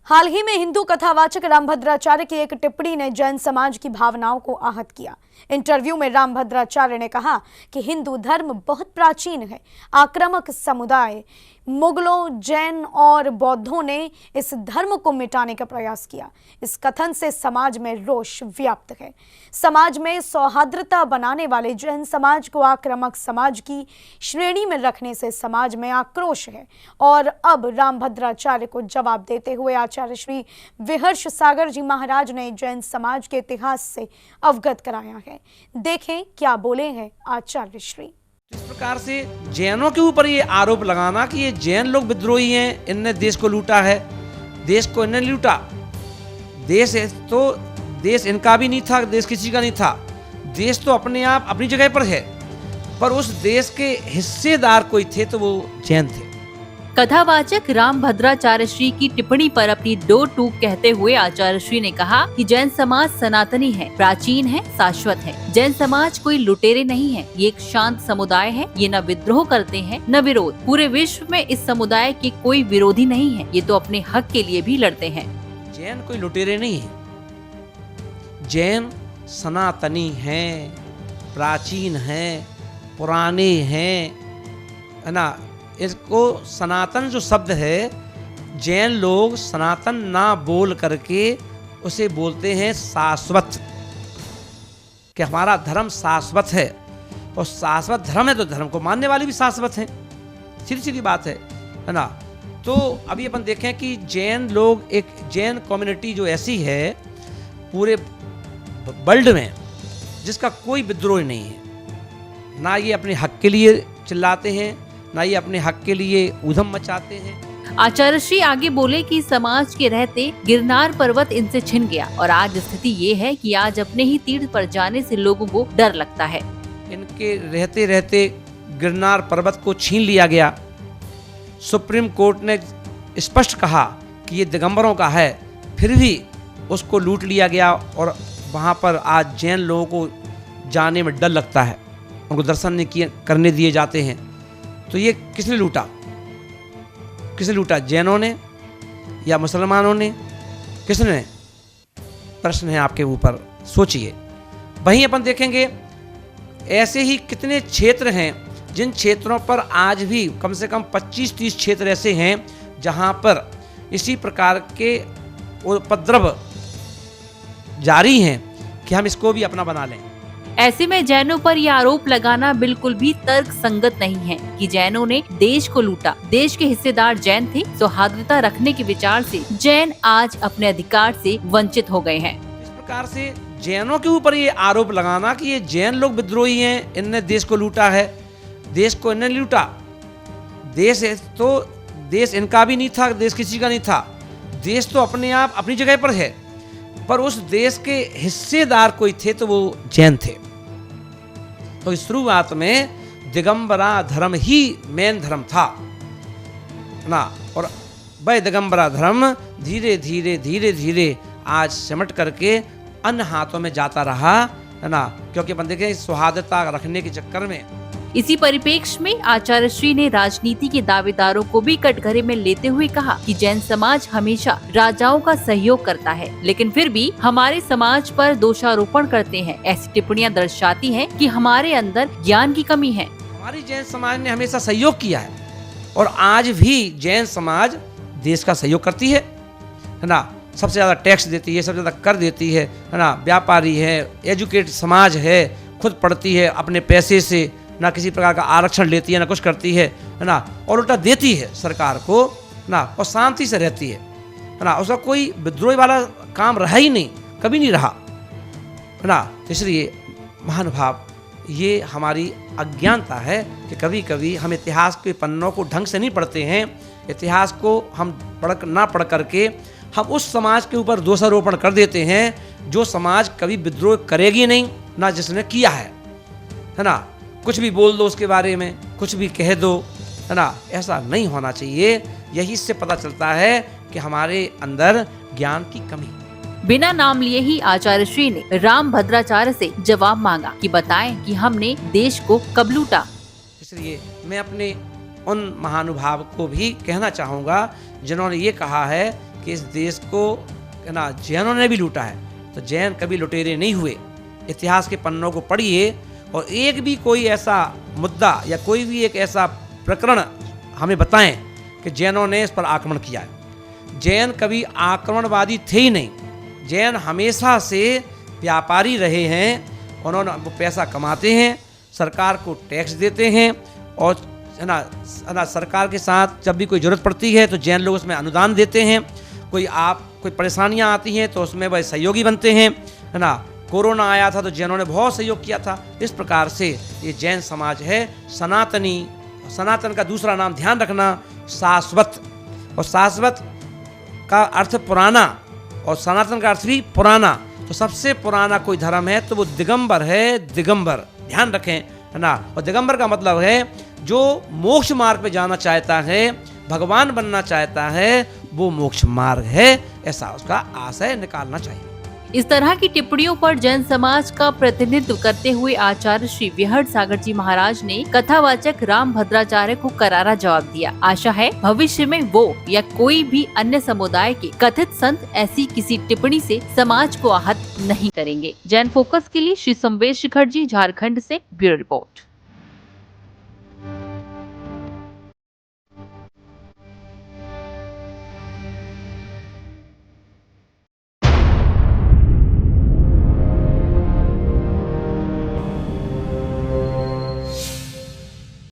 हाल ही में हिंदू कथावाचक रामभद्राचार्य की एक टिप्पणी ने जैन समाज की भावनाओं को आहत किया। इंटरव्यू में रामभद्राचार्य ने कहा कि हिंदू धर्म बहुत प्राचीन है। आक्रामक समुदाय मुगलों, जैन और बौद्धों ने इस धर्म को मिटाने का प्रयास किया। इस कथन से समाज में रोष व्याप्त है। समाज में सौहार्द्रता बनाने वाले जैन समाज को आक्रामक समाज की श्रेणी में रखने से समाज में आक्रोश है। और अब रामभद्राचार्य को जवाब देते हुए आचार्य श्री विहर्ष सागर जी महाराज ने जैन समाज के इतिहास से अवगत कराया है। देखें क्या बोले हैं आचार्य श्री। इस प्रकार से जैनों के ऊपर ये आरोप लगाना कि ये जैन लोग विद्रोही हैं, इनने देश को लूटा है। देश को इन्होंने लूटा, देश है तो देश इनका भी नहीं था, देश किसी का नहीं था। देश तो अपने आप अपनी जगह पर है, पर उस देश के हिस्सेदार कोई थे तो वो जैन थे। कथावाचक रामभद्राचार्य श्री की टिप्पणी पर अपनी दो टूक कहते हुए आचार्य श्री ने कहा कि जैन समाज सनातनी है, प्राचीन है, शाश्वत है। जैन समाज कोई लुटेरे नहीं है, ये एक शांत समुदाय है। ये न विद्रोह करते हैं न विरोध। पूरे विश्व में इस समुदाय के कोई विरोधी नहीं है। ये तो अपने हक के लिए भी लड़ते हैं। जैन कोई लुटेरे नहीं है, जैन सनातनी है, प्राचीन है, पुराने हैं, है ना। इसको सनातन जो शब्द है, जैन लोग सनातन ना बोल करके उसे बोलते हैं शाश्वत, कि हमारा धर्म शाश्वत है। और शाश्वत धर्म है तो धर्म को मानने वाले भी शाश्वत हैं। सीधी सीधी बात है ना। तो अभी अपन देखें कि जैन लोग, एक जैन कम्युनिटी जो ऐसी है पूरे वर्ल्ड में जिसका कोई विद्रोह नहीं है। ना ये अपने हक के लिए चिल्लाते हैं, ना ये अपने हक के लिए ऊधम मचाते हैं। आचार्य श्री आगे बोले कि समाज के रहते गिरनार पर्वत इनसे छिन गया और आज स्थिति ये है कि आज अपने ही तीर्थ पर जाने से लोगों को डर लगता है। इनके रहते रहते गिरनार पर्वत को छीन लिया गया। सुप्रीम कोर्ट ने स्पष्ट कहा कि ये दिगंबरों का है, फिर भी उसको लूट लिया गया और वहाँ पर आज जैन लोगों को जाने में डर लगता है, उनको दर्शन नहीं करने दिए जाते हैं। तो ये किसने लूटा? किसने लूटा? जैनों ने या मुसलमानों ने? किसने? प्रश्न है आपके ऊपर, सोचिए। वहीं अपन देखेंगे ऐसे ही कितने क्षेत्र हैं जिन क्षेत्रों पर आज भी कम से कम 25-30 क्षेत्र ऐसे हैं जहां पर इसी प्रकार के उपद्रव जारी हैं कि हम इसको भी अपना बना लें। ऐसे में जैनों पर यह आरोप लगाना बिल्कुल भी तर्क संगत नहीं है कि जैनों ने देश को लूटा। देश के हिस्सेदार जैन थे। सौहार्द्रता रखने के विचार से जैन आज अपने अधिकार से वंचित हो गए हैं। इस प्रकार से जैनों के ऊपर ये आरोप लगाना कि ये जैन लोग विद्रोही हैं, इनने देश को लूटा है। देश को इन्होंने लूटा, देश है तो देश इनका भी नहीं था, देश किसी का नहीं था। देश तो अपने आप अपनी जगह पर है, पर उस देश के हिस्सेदार कोई थे तो वो जैन थे। तो इस शुरुआत में दिगंबरा धर्म ही मेन धर्म था ना, और वह दिगंबरा धर्म धीरे धीरे धीरे धीरे आज सिमट करके अन्य हाथों में जाता रहा, है ना। क्योंकि अपन देखें सौहार्दता रखने के चक्कर में। इसी परिप्रेक्ष्य में आचार्य श्री ने राजनीति के दावेदारों को भी कटघरे में लेते हुए कहा कि जैन समाज हमेशा राजाओं का सहयोग करता है, लेकिन फिर भी हमारे समाज पर दोषारोपण करते हैं। ऐसी टिप्पणियां दर्शाती हैं कि हमारे अंदर ज्ञान की कमी है। हमारी जैन समाज ने हमेशा सहयोग किया है और आज भी जैन समाज देश का सहयोग करती है ना। सबसे ज्यादा टैक्स देती है, सबसे ज्यादा कर देती है ना। व्यापारी है, एजुकेटेड समाज है, खुद पढ़ती है अपने पैसे से, ना किसी प्रकार का आरक्षण लेती है, ना कुछ करती है ना। और उल्टा देती है सरकार को ना, और शांति से रहती है ना। उसका कोई विद्रोह वाला काम रहा ही नहीं, कभी नहीं रहा ना। इसलिए महानुभाव, ये हमारी अज्ञानता है कि कभी कभी हम इतिहास के पन्नों को ढंग से नहीं पढ़ते हैं। इतिहास को हम पढ़ करके हम उस समाज के ऊपर दोषारोपण कर देते हैं जो समाज कभी विद्रोह करेगी नहीं, ना जिसने किया है ना। कुछ भी बोल दो उसके बारे में, कुछ भी कह दो, है ना। ऐसा नहीं होना चाहिए। यही से पता चलता है कि हमारे अंदर ज्ञान की कमी। बिना नाम लिए ही आचार्य श्री ने रामभद्राचार्य से जवाब मांगा कि बताएं कि हमने देश को कब लूटा। इसलिए मैं अपने उन महानुभाव को भी कहना चाहूँगा जिन्होंने ये कहा है कि इस देश को है ना जैनों ने भी लूटा है, तो जैन कभी लुटेरे नहीं हुए। इतिहास के पन्नों को पढ़िए और एक भी कोई ऐसा मुद्दा या कोई भी एक ऐसा प्रकरण हमें बताएं कि जैनों ने इस पर आक्रमण किया है। जैन कभी आक्रमणवादी थे ही नहीं। जैन हमेशा से व्यापारी रहे हैं। उन्होंने वो पैसा कमाते हैं, सरकार को टैक्स देते हैं और है ना सरकार के साथ जब भी कोई ज़रूरत पड़ती है तो जैन लोग उसमें अनुदान देते हैं। कोई परेशानियां आती हैं तो उसमें वह सहयोगी बनते हैं, है ना। कोरोना आया था तो जैनों ने बहुत सहयोग किया था। इस प्रकार से ये जैन समाज है सनातनी। सनातन का दूसरा नाम ध्यान रखना शाश्वत, और शाश्वत का अर्थ पुराना और सनातन का अर्थ भी पुराना। तो सबसे पुराना कोई धर्म है तो वो दिगंबर है। दिगंबर ध्यान रखें, है ना। और दिगंबर का मतलब है जो मोक्ष मार्ग पे जाना चाहता है, भगवान बनना चाहता है, वो मोक्ष मार्ग है, ऐसा उसका आशय निकालना चाहिए। इस तरह की टिप्पणियों पर जैन समाज का प्रतिनिधित्व करते हुए आचार्य श्री विहट सागर जी महाराज ने कथावाचक रामभद्राचार्य को करारा जवाब दिया। आशा है भविष्य में वो या कोई भी अन्य समुदाय के कथित संत ऐसी किसी टिप्पणी से समाज को आहत नहीं करेंगे। जैन फोकस के लिए श्री संवेश शिखर जी, झारखंड से ब्यूरो रिपोर्ट।